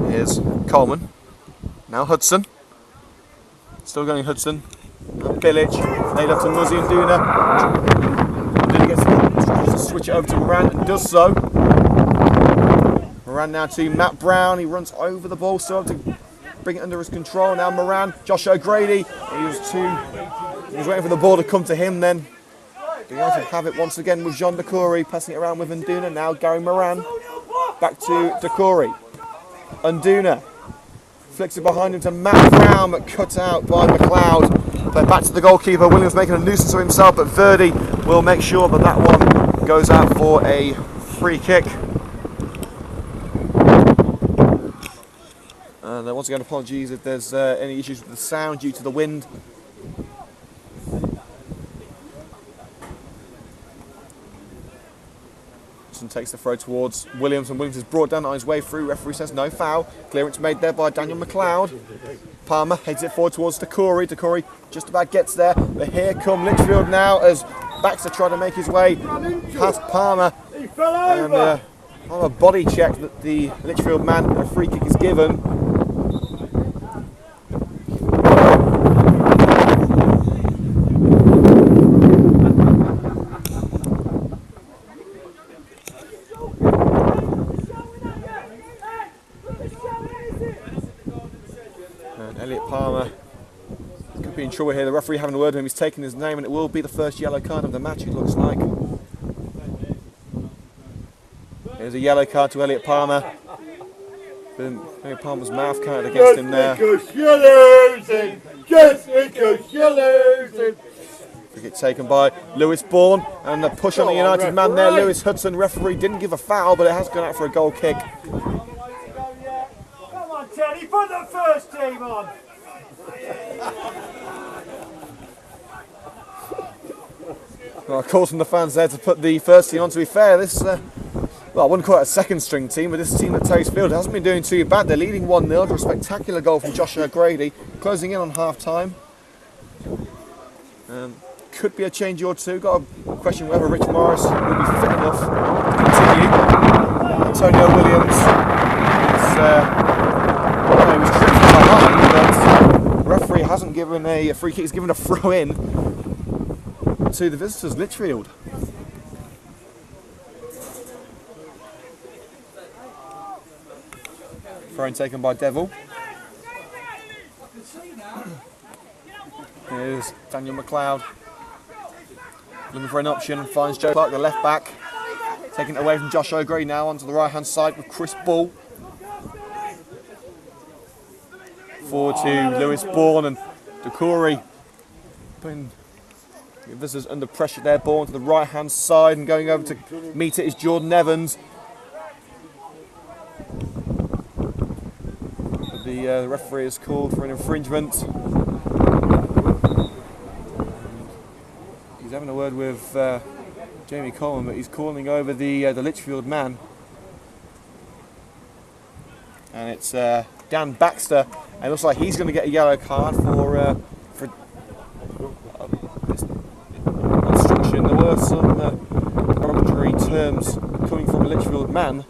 Here's Coleman. Now Hudson. Still going Hudson. And Bilic. Laid up to Muzzy and Nduna. Nduna gets to switch it over to Moran and does so. Moran now to Matt Brown. He runs over the ball, still to bring it under his control. Now Moran, Josh O'Grady. He was waiting for the ball to come to him then. Being able to have it once again with Jean de Corey, passing it around with Nduna. Now Gary Moran. Back to de Corey. Nduna flicks it behind him to Matt Brown, but cut out by McLeod. But back to the goalkeeper. Williams making a nuisance of himself, but Verdi will make sure that that one goes out for a free kick. And once again, apologies if there's any issues with the sound due to the wind. Takes the throw towards Williams, and Williams is brought down on his way through. Referee says no foul. Clearance made there by Daniel McLeod. Palmer heads it forward towards Decory. Decory just about gets there, but here come Lichfield now as Baxter trying to make his way past Palmer. And on a body check that the Lichfield man, a free kick is given. Palmer could be in trouble here. The referee having a word with him. He's taking his name, and it will be the first yellow card of the match, it looks like. There's a yellow card to Elliot Palmer. Elliot Palmer's mouth counted against him there. Just because you're losing! Just because you're losing! Free kick taken by Lewis Bourne, and the push on the United man there. Lewis Hudson, referee, didn't give a foul, but it has gone out for a goal kick. Come on, Teddy, put the first team on! Well, calls from the fans there to put the first team on. To be fair, this, well, I wouldn't call it a second string team, but this team at Field hasn't been doing too bad. They're leading 1-0 to a spectacular goal from Josh O'Grady, closing in on half time. Could be a change or two. Got a question whether Rich Morris will be fit enough to continue. Antonio Williams he was tripped behind, but the referee hasn't given a free kick. He's given a throw in to the visitors, Lichfield. Throw-in taken by Devil. Here's Daniel McLeod. Looking for an option, finds Joe Clark, the left back. Taking it away from Josh O'Grady now onto the right hand side with Chris Bull. Forward to Lewis Bourne and Decory. Putting the visitors under pressure there. Bourne to the right hand side, and going over to meet it is Jordan Evans. But the referee has called for an infringement. He's having a word with Jamie Coleman, but he's calling over the Lichfield man. And it's Dan Baxter, and it looks like he's going to get a yellow card for obstruction. There were some derogatory terms coming from a Lichfield man,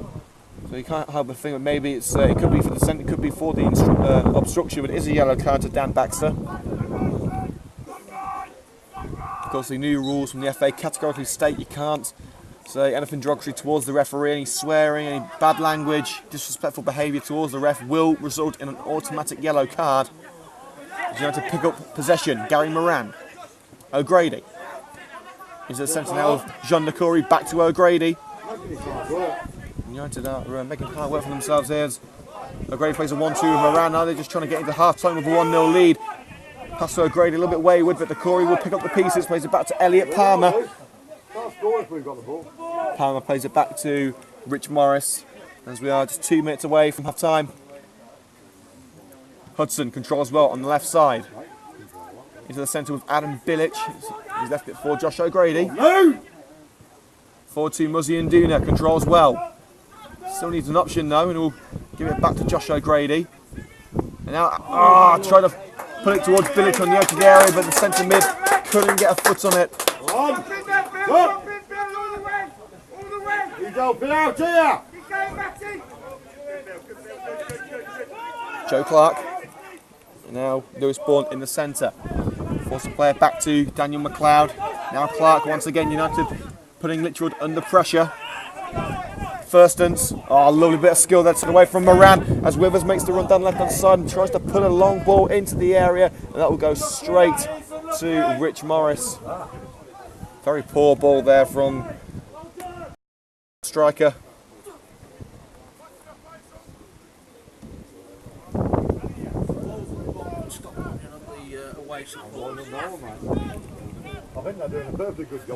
so you can't help but think that maybe it could be for the centre, it could be for the obstruction, but it is a yellow card to Dan Baxter. Of course, the new rules from the FA categorically state you can't say anything derogatory towards the referee. Any swearing, any bad language, disrespectful behaviour towards the ref will result in an automatic yellow card. You have to pick up possession. Gary Moran. O'Grady. Is at the centre now of Jean Decory. Back to O'Grady. United are making hard work for themselves here. O'Grady plays a 1-2 with Moran. Now they're just trying to get into half time with a 1-0 lead. Pass to O'Grady, a little bit wayward, but Decory will pick up the pieces. Plays it back to Elliot Palmer. Palmer plays it back to Rich Morris as we are just 2 minutes away from half time. Hudson controls well on the left side. Into the centre with Adam Bilic. He's left it for Josh O'Grady. 4-2 Muzzy and Duna controls well. Still needs an option though, and we'll give it back to Josh O'Grady. And now, try to put it towards Bilic on the edge of the area, but the centre mid couldn't get a foot on it. He's helping out here! Joe Clark. And now Lewis Bourne in the centre. Force the player back to Daniel McLeod. Now Clark once again, United putting Lichfield under pressure. Firstance, lovely bit of skill that's away from Moran as Withers makes the run down the left hand side and tries to put a long ball into the area, and that will go straight to Rich Morris. Very poor ball there from striker.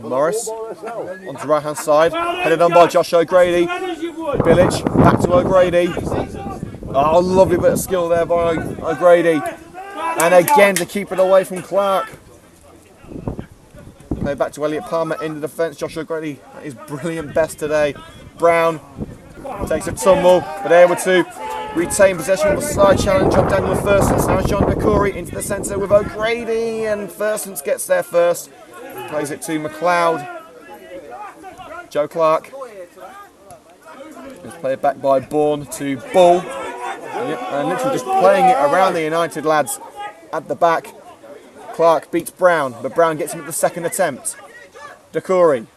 Morris onto the right hand side, headed on by Josh O'Grady. Bilic back to O'Grady. Oh, lovely bit of skill there by O'Grady. And again to keep it away from Clark. Play back to Elliot Palmer in the defence. Josh O'Grady at his brilliant best today. Brown takes a tumble, but able to retain possession of a slide challenge on Daniel Thurston. Now John DeCory into the centre with O'Grady, and Thurston gets there first. Plays it to McLeod. Joe Clark. Let's play it back by Bourne to Bull. And literally just playing it around the United lads at the back. Clark beats Brown, but Brown gets him at the second attempt. DeCory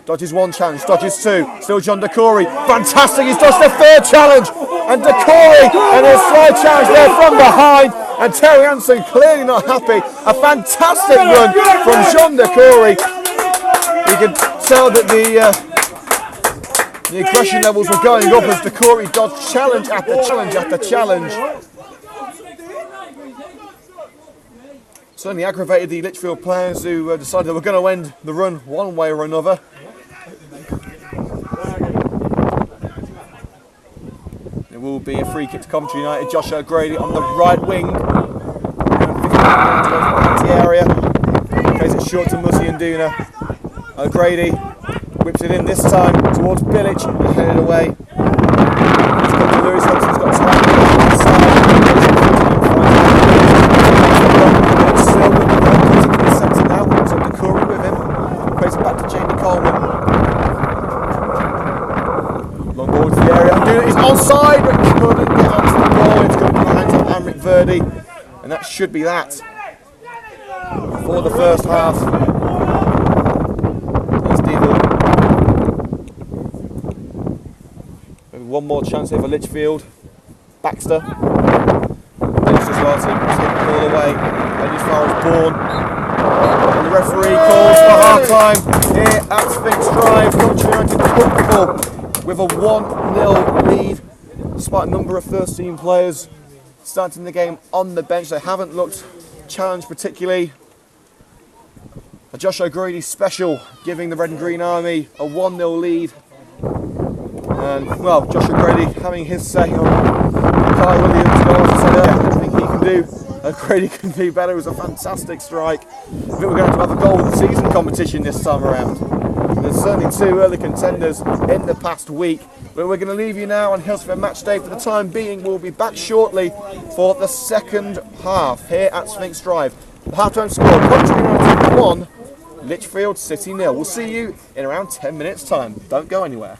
dodges one challenge, dodges two. Still John DeCory. Fantastic, he's dodged the third challenge. And DeCory, and a slide challenge there from behind. And Terry Hansen clearly not happy. A fantastic run from John DeCory. You could tell that the aggression levels were going up as DeCory dodged challenge after challenge after challenge. Certainly aggravated the Lichfield players who decided they were going to end the run one way or another. It will be a free kick to Coventry United. Josh O'Grady on the right wing. The area. Plays it short to Musi and Duna. O'Grady whips it in this time towards Bilic and headed away. It's got to Lewis Hudson's got time on the side. It's still with the ball into the centre now. So DeCory with him. Plays it back to Jamie Coleman. Long ball into the area. And Duna is onside but couldn't get onto the ball. It's going behind to Amrit Verdi. And that should be that for the first half. One more chance here for Lichfield. Baxter. Dennis as well to take the ball away. And as far as Bourne. And the referee calls for half time here at Sphinx Drive. Coventry United comfortable with a 1-0 lead. Despite a number of first-team players starting the game on the bench, they haven't looked challenged particularly. A Josh O'Grady special, giving the Red and Green Army a 1-0 lead. And, well, Josh O'Grady having his say on Kai Williams' goal. As I said earlier, I think he can do, O'Grady can do better. It was a fantastic strike. I think we're going to have a goal of the season competition this time around. There's certainly two early contenders in the past week. But we're going to leave you now on Hillz FM Matchday for the time being. We'll be back shortly for the second half here at Sphinx Drive. The half-time score, Coventry United 1, Lichfield City 0. We'll see you in around 10 minutes' time. Don't go anywhere.